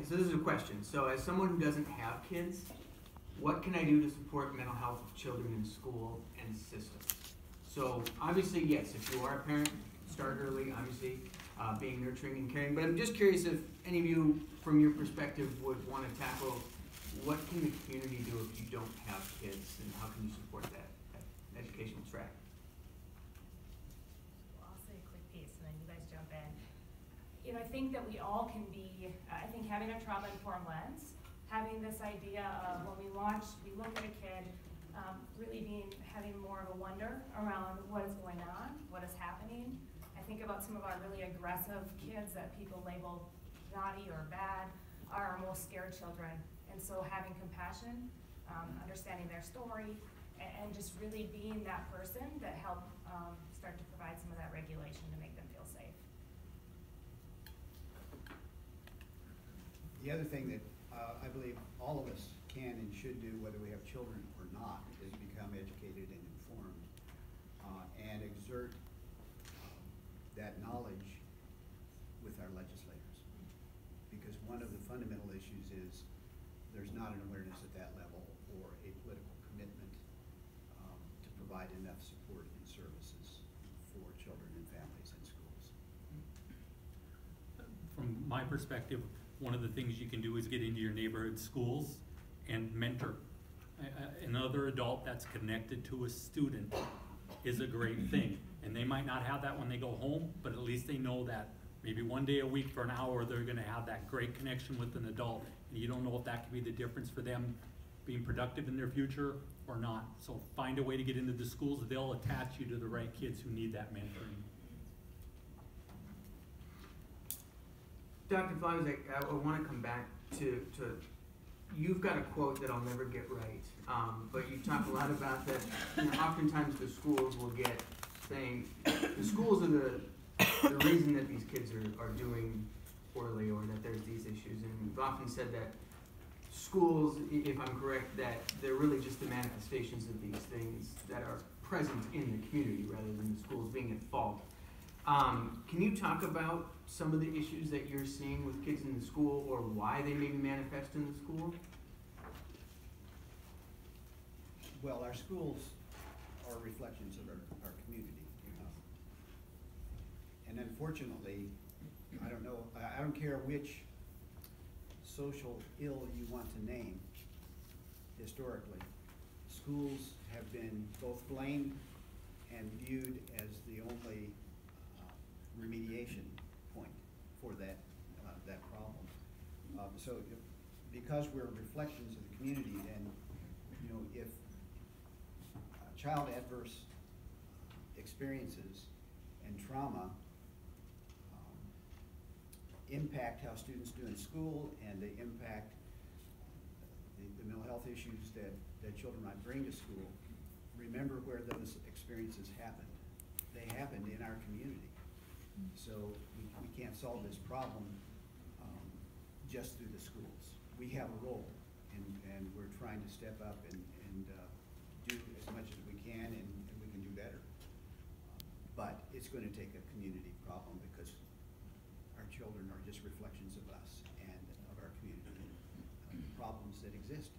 so this is a question. So as someone who doesn't have kids, what can I do to support mental health of children in school and systems? So obviously, yes, if you are a parent, start early, obviously, being nurturing and caring. But I'm just curious if any of you, from your perspective, would want to tackle what can the community do if you don't have kids, and how can you support that educational track? Well, I'll say a quick piece, and then you guys jump in. You know, I think that we all can be, I think having a trauma-informed lens, having this idea of when we look at a kid, really having more of a wonder around what is going on, what is happening. I think about some of our really aggressive kids that people label naughty or bad are our most scared children. And so having compassion, understanding their story, and just really being that person that help start to provide some of that regulation to make them feel safe. The other thing that I believe all of us can and should do, whether we have children or not, is become educated and informed and exert that knowledge with our legislators. Because one of the fundamental issues is there's not an awareness at that level or a political commitment to provide enough support and services for children and families in schools. From my perspective, one of the things you can do is get into your neighborhood schools and mentor. Another adult that's connected to a student is a great thing. And they might not have that when they go home, but at least they know that maybe one day a week for an hour they're going to have that great connection with an adult. And you don't know if that could be the difference for them being productive in their future or not. So find a way to get into the schools. They'll attach you to the right kids who need that mentoring. Dr. Flowers, I want to come back to you've got a quote that I'll never get right, but you talk a lot about that. You know, oftentimes the schools will get saying the schools are the reason that these kids are doing poorly or that there's these issues, and we've often said that schools, if I'm correct, that they're really just the manifestations of these things that are present in the community rather than the schools being at fault. Can you talk about some of the issues that you're seeing with kids in the school or why they may manifest in the school? Well, our schools are reflections of our community, you know. And unfortunately, I don't care which social ill you want to name, historically, schools have been both blamed and viewed as the only remediation point for that problem. So because we're reflections of the community, and you know, if child adverse experiences and trauma impact how students do in school, and they impact the mental health issues that children might bring to school, remember where those experiences happened. They happened in our community. So we can't solve this problem just through the schools. We have a role, and we're trying to step up and do as much as we can, and we can do better. But it's going to take a community problem, because our children are just reflections of us and of our community and the problems that exist